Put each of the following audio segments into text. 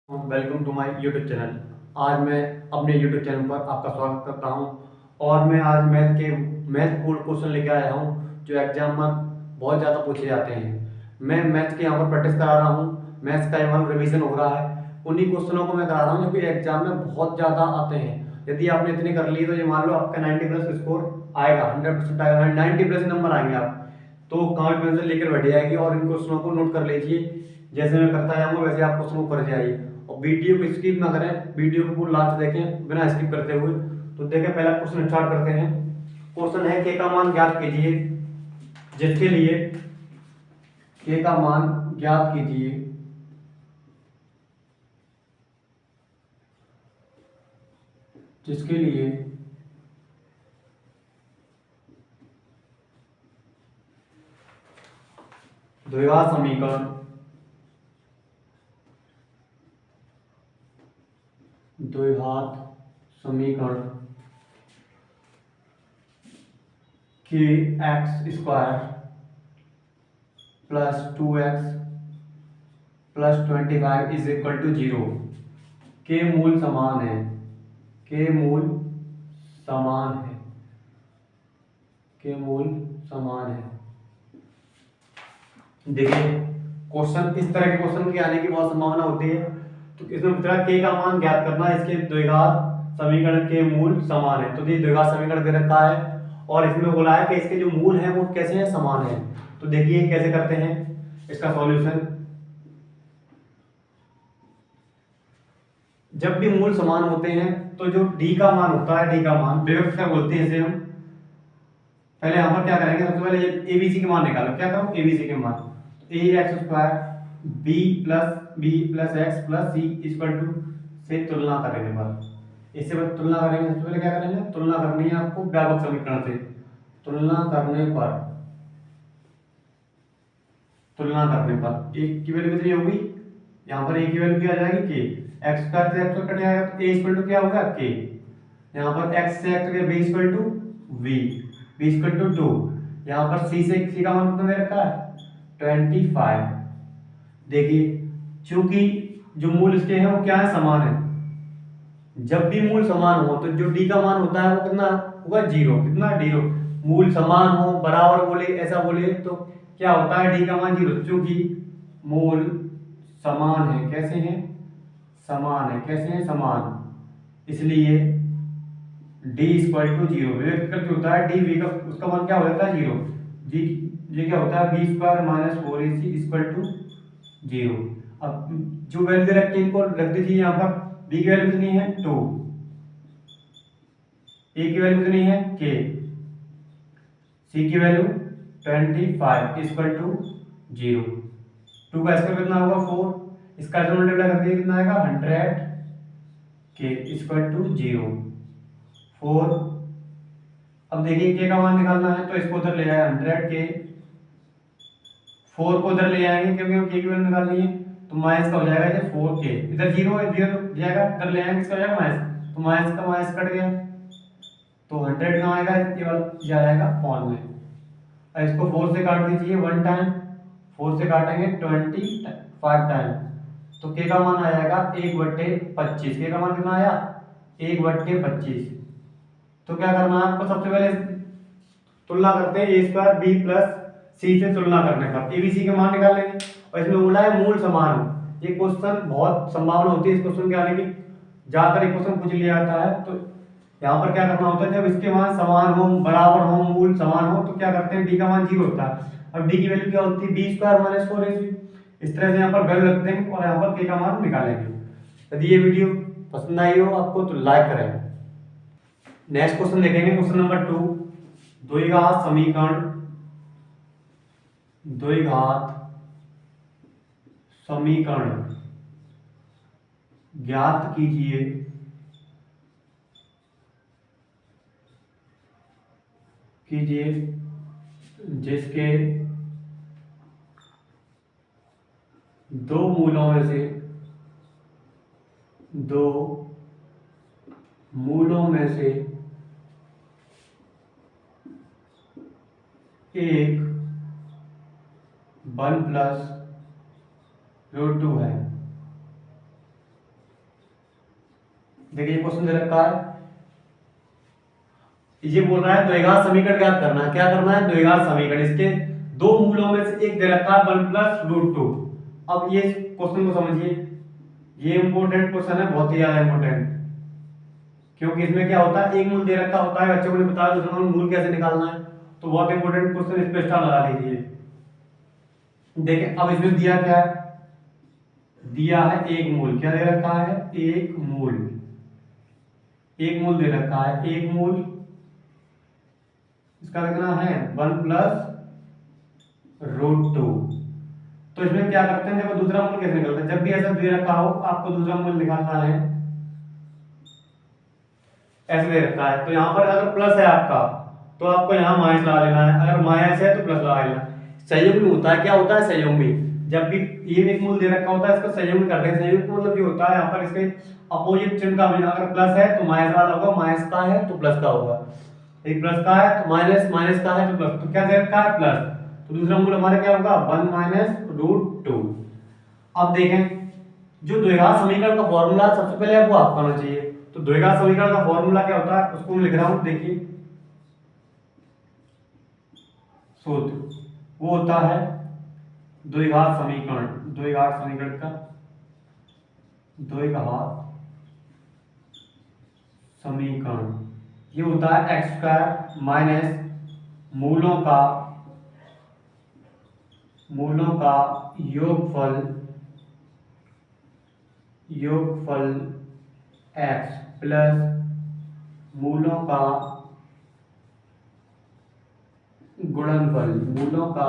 Welcome to my YouTube channel. आज मैं अपने यूट्यूब चैनल पर आपका स्वागत करता हूं और मैं आज मैथ पूर्ण क्वेश्चन लेके आया हूं जो एग्जाम में बहुत ज़्यादा पूछे जाते हैं। मैं मैथ के यहाँ पर प्रैक्टिस करा रहा हूं। मैथ्स का यहाँ रिवीजन हो रहा है। उन्हीं क्वेश्चनों को मैं करा रहा हूँ जो कि एग्जाम में बहुत ज़्यादा आते हैं। यदि आपने इतने कर लिए तो ये मान लो आपका 90+ स्कोर आएगा, 100% आएगा, 90+ नंबर आएंगे आप। तो कॉपी पेंसिल लेकर बैठ जाएगी और इन क्वेश्चनों को नोट कर लीजिए। जैसे मैं करता जाऊंगा वैसे आप क्वेश्चन को कर जाइए और वीडियो को स्किप ना करें, वीडियो को पूरा लास्ट देखें बिना स्किप करते हुए। तो देखें, पहला क्वेश्चन स्टार्ट करते हैं। क्वेश्चन है के का मान ज्ञात कीजिए, जिसके लिए के का मान ज्ञात कीजिए जिसके लिए द्विघात समीकरण कि x² plus 2x plus 25 is equal to 0 के मूल समान है। के मूल समान है। के मूल समान है। देखिए, क्वेश्चन इस तरह के क्वेश्चन के आने की बहुत संभावना होती है। तो इसमें पूछा के का मान ज्ञात करना है, इसके द्विघात समीकरण के मूल समान है। तो ये द्विघात समीकरण दे रखा है और इसमें बोला है कि इसके जो मूल हैं वो कैसे हैं, समान है। तो देखिए कैसे करते हैं इसका सॉल्यूशन। जब भी मूल समान होते हैं तो जो डी का मान होता है, डी का मान विभक्त कर बोलते हैं इसे हम। पहले यहाँ पर क्या करेंगे, सबसे पहले एबीसी के मान निकालो। क्या करो, एबीसी के मान। ax² b plus x plus c equal to से तुलना करेंगे। बस इससे बस तुलना करेंगे। सबसे पहले क्या करेंगे, तुलना करनी है आपको व्यापक समीकरण से। तुलना करने पर एक की वैल्यू कितनी होगी, यहाँ पर एक की वैल्यू क्या आ जाएगी, के। x² से x कट जाएगा तो a इक्वल टू क्या होगा, के। यहाँ पर x से x b equal to v, b equal to 2। यहाँ पर c से c का मान कितना दे रखा है, 25। देखिए, चूंकि जो मूल इसके हैं वो क्या है, समान है। जब भी मूल समान हो तो जो डी का मान होता है वो कितना होगा, 0। कितना, 0। मूल समान हो, बराबर बोले, ऐसा बोले तो क्या होता है, डी का मान 0। चूंकि मूल समान है, कैसे हैं, समान है। कैसे हैं, समान, इसलिए डी इक्वल टू 0। विभक्त करके होता है डी, वी का उसका मान क्या हो जाता है, 0। जी, ये क्या होता है, b² minus 4ac equal to 0। अब जो वैल्यू दे रखी है इनको रख दीजिए यहाँ पर। b की वैल्यू कितनी है, 2। a की वैल्यू कितनी है, k। c की वैल्यू 25 इक्वल टू 0। 2 का स्क्वायर कितना होगा, 4। इसका जो मल्टीप्लाई कर दिया कितना आएगा, 100 k इक्वल टू 0, 4। अब देखिए k का मान निकालना है तो इसको उधर ले आए, 100 k। 4 को उधर ले आएंगे क्योंकि हम k की वैल्यू निकालनी है। तो माइनस का हो जाएगा ये 4k, इधर 0 है, 0 जाएगा, इधर ले आएंगे, इसका हो जाएगा माइनस। तो माइनस का माइनस कट गया तो 100 कहाँ आएगा, ये वाला ये आएगा ऑन में। अब इसको 4 से काट दीजिए 1 टाइम, 4 से काटेंगे 25 टाइम। तो k का मान आ जाएगा 1/25। k का मान कितना आया, 1/25। तो क्या करना है आपको, सबसे पहले तुलना करते हैं a² b प्लस c से। तुलना करने पर abc के मान निकाल लेंगे और इसमें बोला है मूल समान हो। ये क्वेश्चन बहुत संभावना होती है इस क्वेश्चन के आने की, ज्यादातर ये क्वेश्चन पूछ लिया जाता है। तो यहाँ पर क्या करना होता है, जब इसके मान समान हो, बराबर हो, मूल समान हो, तो क्या करते हैं, डी का मान 0 होता है। अब डी की वैल्यू क्या होती है, b² माइनस 4ac। इस तरह से यहाँ पर वैल्यू रख देंगे और यहाँ पर के का मान निकालेंगे। यदि ये वीडियो पसंद आई हो आपको तो लाइक करें। नेक्स्ट क्वेश्चन देखेंगे, क्वेश्चन नंबर 2। द्विघात समीकरण ज्ञात कीजिए जिसके दो मूलों में से एक 1 + √2 है। देखिए क्वेश्चन दे रखा है, ये बोल रहा है द्विघात समीकरण ज्ञात करना है। क्या करना है? द्विघात समीकरण। इसके दो मूलों में से एक दे रखा है 1+√2। अब ये क्वेश्चन को समझिए, ये इंपॉर्टेंट क्वेश्चन है, बहुत ही ज्यादा इंपॉर्टेंट, क्योंकि इसमें क्या होता है, एक मूल दे रखा होता है, बच्चों को नहीं बताया दूसरा मूल कैसे निकालना है, तो बहुत इंपॉर्टेंट क्वेश्चन, इस पे स्टार लगा लीजिए। देखिए अब इसमें दिया क्या है, दिया है एक मूल। क्या दे रखा है? एक मूल। एक मूल दे रखा है, एक मूल, इसका कितना है 1+√2। तो इसमें क्या करते हैं, देखो दूसरा मूल कैसे निकलता है, जब भी ऐसा दे रखा हो आपको दूसरा मूल निकालना है, ऐसे दे रखा है तो यहाँ पर अगर प्लस है आपका तो आपको यहाँ माइनस लगा लेना है, अगर माइनस है तो प्लस लगा लेना है। संयोग में होता है, क्या होता है संयोग में, जब भी ये एक मूल दे रखा होता है इसका संयोग में करते हैं। संयोग मतलब ये होता है यहाँ पर इसके अपोजिट चिन्ह का, अगर प्लस है तो माइनस वाला होगा, माइनस का है तो प्लस का होगा, एक प्लस का है तो माइनस, माइनस का है तो प्लस, तो क्या दे रखा है प्लस, तो दूसरा मूल हमारा क्या होगा 1-√2। अब देखें जो द्विघात समीकरण का फॉर्मूला सबसे पहले आपको आपको आना चाहिए। तो द्विघात समीकरण का फॉर्मूला क्या होता है उसको मैं लिख रहा हूं, देखिए सूत्र वो होता है द्विघात समीकरण, द्विघात समीकरण का द्विघात समीकरण ये होता है x² माइनस मूलों का योगफल x प्लस मूलों का गुणनफल, मूलों का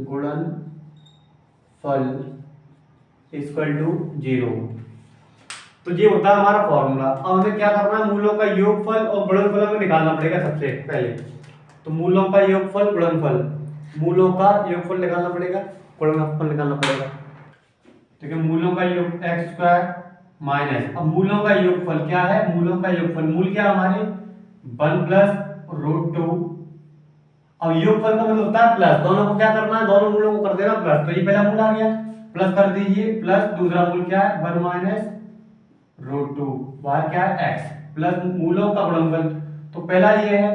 गुणनफल इक्वल टू 0। तो ये होता है हमारा फॉर्मूला। अब हमें क्या करना है, मूलों का योगफल और गुणनफल हमें निकालना पड़ेगा सबसे पहले। तो मूलों का योगफल गुणनफल, मूलों का योगफल निकालना पड़ेगा, गुणनफल निकालना पड़ेगा। ठीक है, मूलों का योग x² माइनस, अब मूलों का योगफल क्या है, मूलों का योगफल, मूल क्या हमारे 1+√2। अब योगफल का मतलब होता है प्लस, दोनों को क्या करना है, दोनों मूलों को कर देना प्लस। तो ये पहला मूल आ गया, प्लस कर दीजिए, प्लस दूसरा मूल क्या है 1-√2, बाहर क्या है x, प्लस मूलों का गुणनफल, तो पहला ये है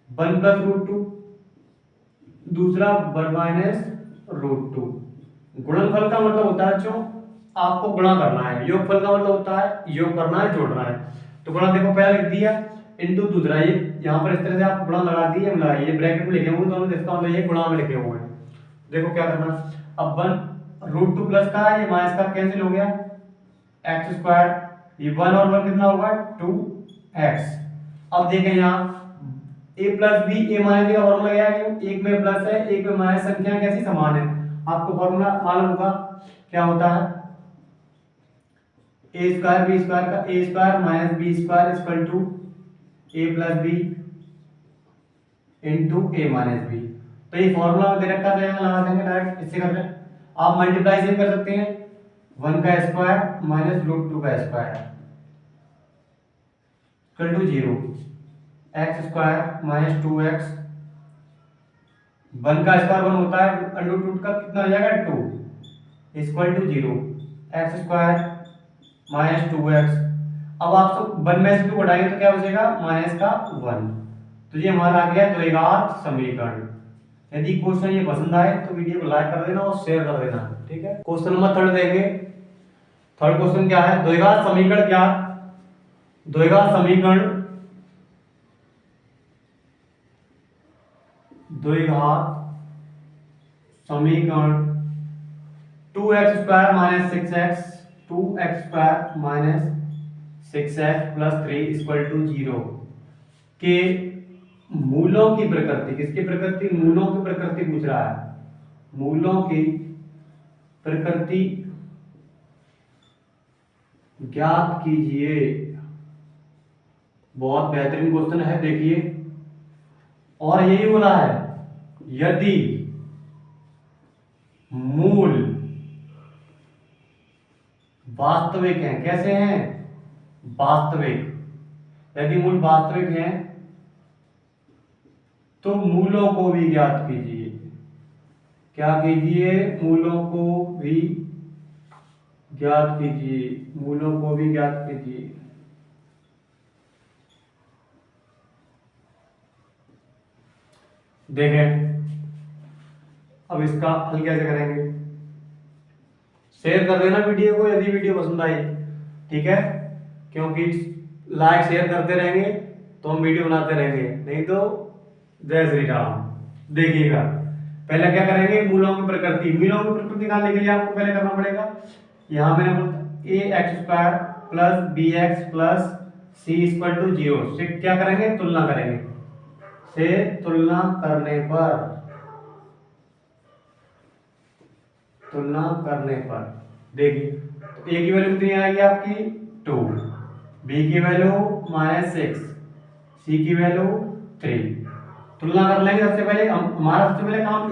1+√2, दूसरा 1-√2। गुणनफल का मतलब होता है जो आपको गुणा करना है, योगफल का मतलब होता है योग करना है, जोड़ना है। तो गुणा देखो पहला लिख दिया इनटू दूसरा, ये यहाँ पर इस तरह से आप गुणा लगा दिए, ये ब्रैकेट में लिखे हुए दोनों, जिसका मतलब ये गुणा में लिखे हुए हैं। देखो क्या करना, अब 1√2 प्लस का है, ये माइनस का कैंसिल हो गया, x², ये 1 और 1 कितना होगा 2x। अब देखें यहाँ a plus B, A minus B का फॉर्मूला क्या है, एक में प्लस है एक में माइनस, संख्या कैसी समान है, आपको फॉर्मूला मालूम होगा क्या होता है, a² b² का a² minus b² equal to a plus B into A minus B. तो ये फॉर्मूला दे रखा है, यहाँ लगा देंगे डायरेक्ट, इससे कर रहे हैं आप मल्टीप्लाई से कर सकते हैं, 1 का स्क्वायर माइनस √2 का square equal to 0, x² minus 2x, 1 का स्क्वायर 1 होता है, √2 का कितना हो जाएगा 2 equal to 0, x² minus 2x। अब आप सब 1 में से 2 घटाएंगे तो क्या बचेगा माइनस का 1। तो ये हमारा आ गया द्विघात समीकरण। यदि क्वेश्चन ये पसंद आए तो वीडियो को लाइक कर देना और शेयर कर देना, ठीक है। क्वेश्चन नंबर 3 देंगे। थर्ड क्वेश्चन क्या है, द्विघात समीकरण क्या, द्विघात समीकरण, द्विघात समीकरण 2x² minus 6x, 2x² minus 6x plus 3 equal to 0 के मूलों की प्रकृति, किसकी प्रकृति, मूलों की प्रकृति पूछ रहा है, मूलों की प्रकृति ज्ञात कीजिए। बहुत बेहतरीन क्वेश्चन है, देखिए, और यही बोला है यदि मूल वास्तविक हैं, कैसे हैं, वास्तविक, यदि मूल वास्तविक हैं तो मूलों को भी ज्ञात कीजिए। क्या कीजिए, मूलों को भी ज्ञात कीजिए, मूलों को भी ज्ञात कीजिए। देखें अब इसका हल कैसे करेंगे। शेयर कर देना वीडियो को यदि वीडियो पसंद आई, ठीक है, क्योंकि लाइक शेयर करते रहेंगे तो हम वीडियो बनाते रहेंगे, नहीं तो जय श्री राम। देखिएगा पहले क्या करेंगे, मूलों की प्रकृति। मूलों की प्रकृति निकालने के लिए आपको पहले करना पड़ेगा, यहाँ मैंने बोला ax² plus bx plus c equal to 0 से क्या करेंगे, तुलना करेंगे। से तुलना करने पर देखिए तो a की वैल्यू कितनी आएगी आपकी 2, b की वैल्यू -6, c की वैल्यू 3। तुलना कर लेंगे। सबसे पहले हमारा सबसे पहले काम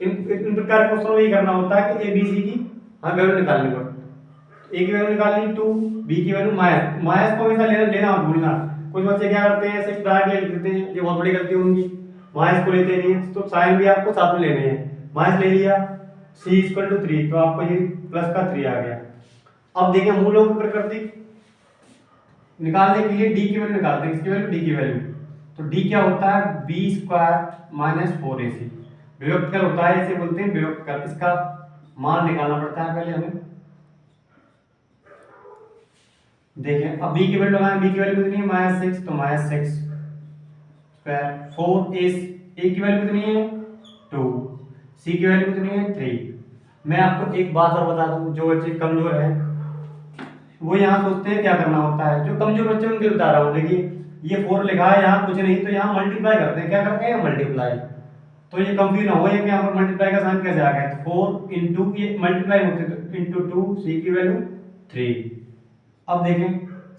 इन प्रकार क्वेश्चन में ही करना होता है कि ए बी सी की हमें वैल्यू निकालनी पड़ती है। ए की वैल्यू निकालनी 2, बी की वैल्यू माइनस को हमेशा लेना मत भूलना। कुछ बच्चे क्या करते हैं, सिर्फ डायरेक्ट ले लेते हैं, ये बहुत बड़ी गलती होगी। माइनस को लेते नहीं है, तो साइन भी आपको साथ में लेने हैं। माइनस ले लिया, c इक्वल टू 3, तो आपको ये प्लस का 3 आ गया। अब देखिए मूलों की प्रकृति निकालने के लिए d की वैल्यू निकालते हैं। इसकी वैल्यू d की वैल्यू, तो d क्या होता है, b² माइनस 4ac। विभक्त कर होता है, इसे बोलते हैं विभक्त कर। इसका मान निकालना पड़ता है पहले हमें। देखें अब b की वैल्यू लगाएं, b की वैल्यू कितनी है -6, तो -6 स्क्वायर 4a की वैल्यू कितनी है 2, c की वैल्यू कितनी है 3। मैं आपको एक बात और बता दूं, जो बच्चे कमजोर हैं वो यहाँ सोचते हैं क्या करना होता है। जो कमजोर बच्चे उनके बता रहा हूँ, देखिए ये 4 लिखा है यहाँ कुछ नहीं, तो यहाँ मल्टीप्लाई करते हैं। क्या करते हैं, मल्टीप्लाई। तो ये कंफ्यूज ना हो कि यहाँ पर मल्टीप्लाई का साइन कैसे आ गया, तो 4 इंटू ये मल्टीप्लाई होते तो इंटू 2, c की वैल्यू 3। अब देखें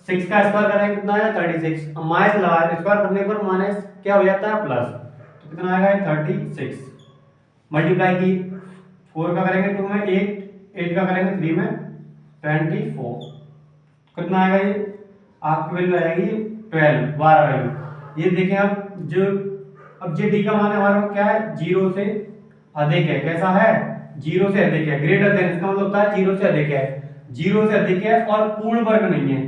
6 का स्क्वायर करेंगे कितना है 36। अब माइनस लगा, स्क्वायर करने पर माइनस क्या हो जाता है प्लस, तो कितना आएगा 36। मल्टीप्लाई की 4 का करेंगे 2 में 8 का करेंगे 3 में 24, कितना आएगा ये आपकी वैल्यू आएगी 12 वैल्यू। ये देखें अब जे डी का मान हमारा क्या है, 0 से अधिक है। कैसा है, 0 से अधिक है, ग्रेटर देन, इसका मतलब होता है 0 से अधिक है। 0 से अधिक है और पूर्ण वर्ग नहीं है।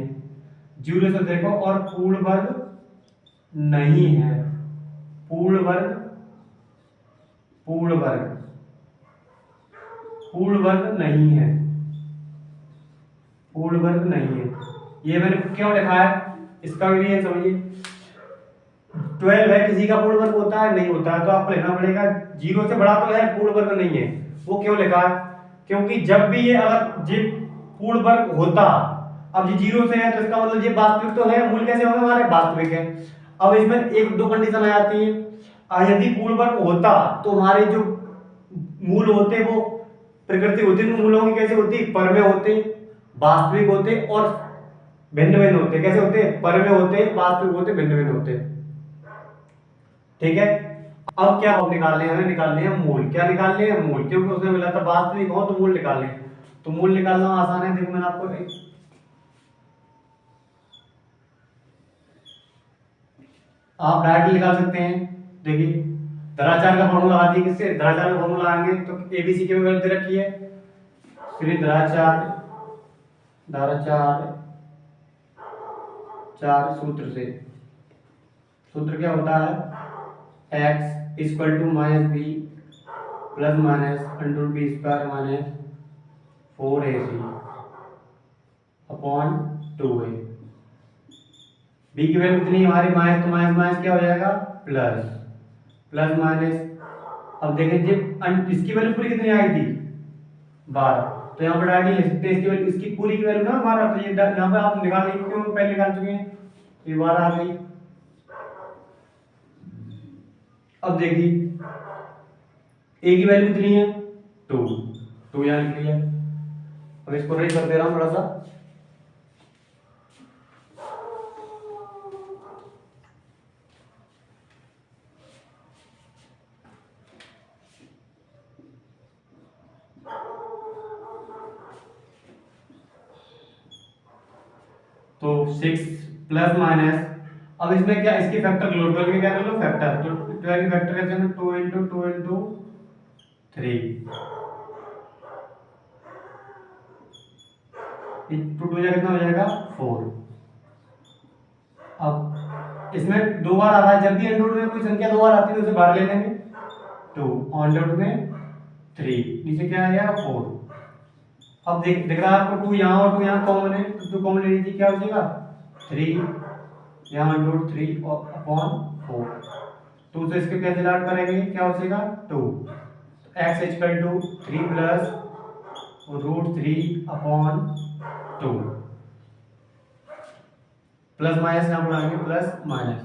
0 से अधिक और पूर्ण वर्ग नहीं है। पूर्ण वर्ग नहीं है। पूर्ण वर्ग नहीं है। ये मैंने क्यों लिखा है, इसका भी रीजन समझिए। 12 है, किसी का पूर्ण वर्ग होता है नहीं होता है, तो आपको लिखना पड़ेगा 0 से बड़ा तो है, पूर्ण वर्ग नहीं है। वो क्यों लिखा है, क्योंकि जब भी ये अगर ये पूर्ण वर्ग होता, अब ये 0 से है तो इसका मतलब ये वास्तविक तो है। मूल कैसे होंगे हमारे, वास्तविक है। अब इसमें एक दो कंडीशन आ जाती है। यदि पूर्ण वर्ग होता तो हमारे जो मूल होते वो प्रकृति होती, तो मूलों की कैसे होती, परमेय होते, वास्तविक होते और भिन्न भिन्न होते। कैसे होते, परमेय होते, वास्तविक होते, भिन्न भिन्न होते। ठीक है। अब क्या निकालने हैं, हमें निकालने हैं मूल। क्या निकालने हैं, मूल, क्योंकि उसने मिला था वास्तविक हो तो मूल निकालने। तो मूल निकालना आसान है। देखो मैंने आपको आप डायरेक्ट निकाल सकते हैं। देखिए द्राचार का फॉर्मूला आती है, किससे, द्राचार का फॉर्मूला आएंगे तो एबीसी की वैल्यू दे रखी है। फिर द्राचार सूत्र से, सूत्र क्या होता है, x equal to -b plus minus under B square minus 4ac upon 2a। b की वैल्यू कितनी हमारी माइनस, तो माइनस माइनस क्या हो जाएगा प्लस, प्लस माइनस। अब देखें जब इसकी वैल्यू पूरी कितनी आई थी 12, तो यहाँ पर डायरेक्टली लिख सकते हैं इसकी वैल्यू, इसकी पूरी की वैल्यू ना 12, तो ये यहाँ पर आप निकाल लेंगे क्यों, पहले निकाल चुके हैं, तो ये 12 आ गई। अब देखिए a की वैल्यू कितनी है 2 यहाँ लिख लिया। अब इसको रेज कर दे रहा हूँ थोड़ा सा। तो 6 प्लस माइनस, अब इसमें क्या, इसकी फैक्टर लो, 12 के क्या कर लो फैक्टर, तो 12 की फैक्टर कैसे है 2 × 2 × 3 टू टू कितना हो जाएगा 4। अब इसमें 2 बार आ रहा है, जब भी अंडर रूट में कोई संख्या 2 बार आती है तो उसे बाहर ले लेंगे। 2 अंडर रूट में 3, नीचे क्या आ गया 4। अब दिख रहा है आपको 2 यहाँ और 2 यहाँ कॉमन है, तो 2 कॉमन ले लीजिए, क्या हो जाएगा 3 यहाँ अंडर रूट 3 अपॉन 4। 2 से इसके कैसे ऐड करेंगे, क्या हो जाएगा 2। X equal to 3 plus root 3 upon 2, plus minus यहाँ बढ़ाएंगे प्लस माइनस,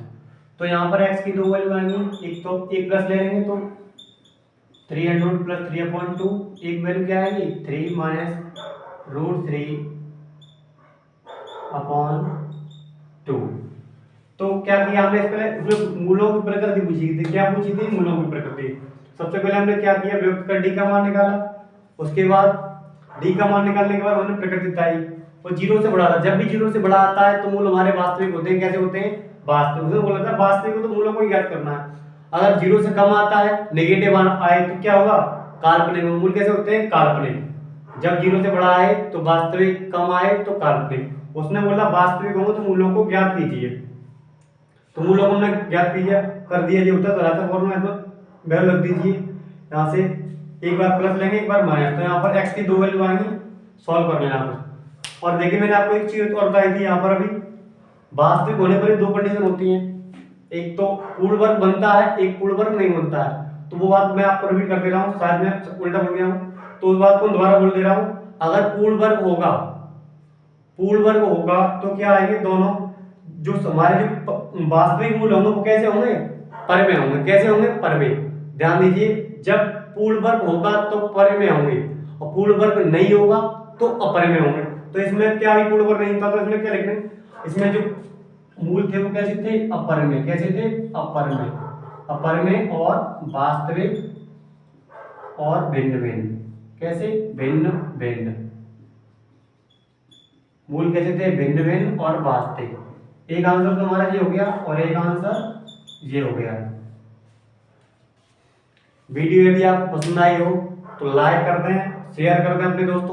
तो यहाँ पर x की 2 वैल्यू आएंगी। एक तो एक प्लस ले लेंगे तो 3 अंडर रूट प्लस 3 अपॉन 2, एक वैल्यू क्या आएगी 3 माइनस रूट 3 अपॉन 2। तो क्या किया हमने, इस पहले जो मूलों की प्रकृति पूछी थी, क्या पूछी थी मूलों की प्रकृति। सबसे पहले हमने क्या किया, व्युक्त का डी का मान निकाला, उसके बाद डी का मान निकालने के बाद हमने प्रकृति बताई, वो 0 से बड़ा था। जब भी 0 से बड़ा आता है तो मूल हमारे वास्तविक होते हैं। कैसे होते हैं, वास्तविक। उसने बोला था वास्तविक हो तो मूलों को ही ज्ञात करना है। अगर 0 से कम आता है, नेगेटिव आए तो क्या होगा, काल्पनिक। मूल कैसे होते हैं, काल्पनिक। जब 0 से बड़ा आए तो वास्तविक, कम आए तो काल्पनिक। उसने बोला वास्तविक होंगे तो मूलों को ज्ञात कीजिए, तो मूलों को हमने ज्ञात कीजिए कर दिया। जो उत्तर चला था फॉर्मूला इसमें वैल्यू रख दीजिए। यहाँ से एक बार प्लस लेंगे एक बार माइनस, तो यहाँ पर x की 2 वैल्यू आएंगी, सॉल्व कर लेना आप। और देखिए मैंने आपको एक चीज और बताई थी, यहाँ पर अभी वास्तविक होने पर 2 कंडीशन होती हैं, एक तो पूर्ण वर्ग बनता है, एक पूर्ण वर्ग नहीं बनता है। तो वो बात मैं आपको रिपीट कर दे रहा हूँ, शायद मैं उल्टा बोल गया हूँ, तो उस बात को दोबारा बोल दे रहा हूँ। अगर पूर्ण वर्ग होगा, पूर्ण वर्ग होगा तो क्या आएंगे दोनों, जो हमारे जो वास्तविक मूल होंगे वो कैसे होंगे, परमे होंगे। कैसे होंगे, परमे। ध्यान दीजिए, जब पूर्ण वर्ग होगा तो परमे होंगे, और पूर्ण वर्ग नहीं होगा तो अपरमे होंगे। तो इसमें क्या भी पूर्ण वर्ग नहीं था, तो इसमें क्या लिखना है, इसमें जो मूल थे वो कैसे थे, अपरमे। कैसे थे, अपरमे। अपरमे और वास्तविक और भिन्न भिन्न। कैसे, भिन्न भिन्न। मूल कैसे थे, भिन्न भिन्न और वास्तविक। एक आंसर तो हमारा ये हो गया और एक आंसर ये हो गया। वीडियो यदि आपको पसंद आई हो तो लाइक कर दें, शेयर कर दें अपने दोस्तों।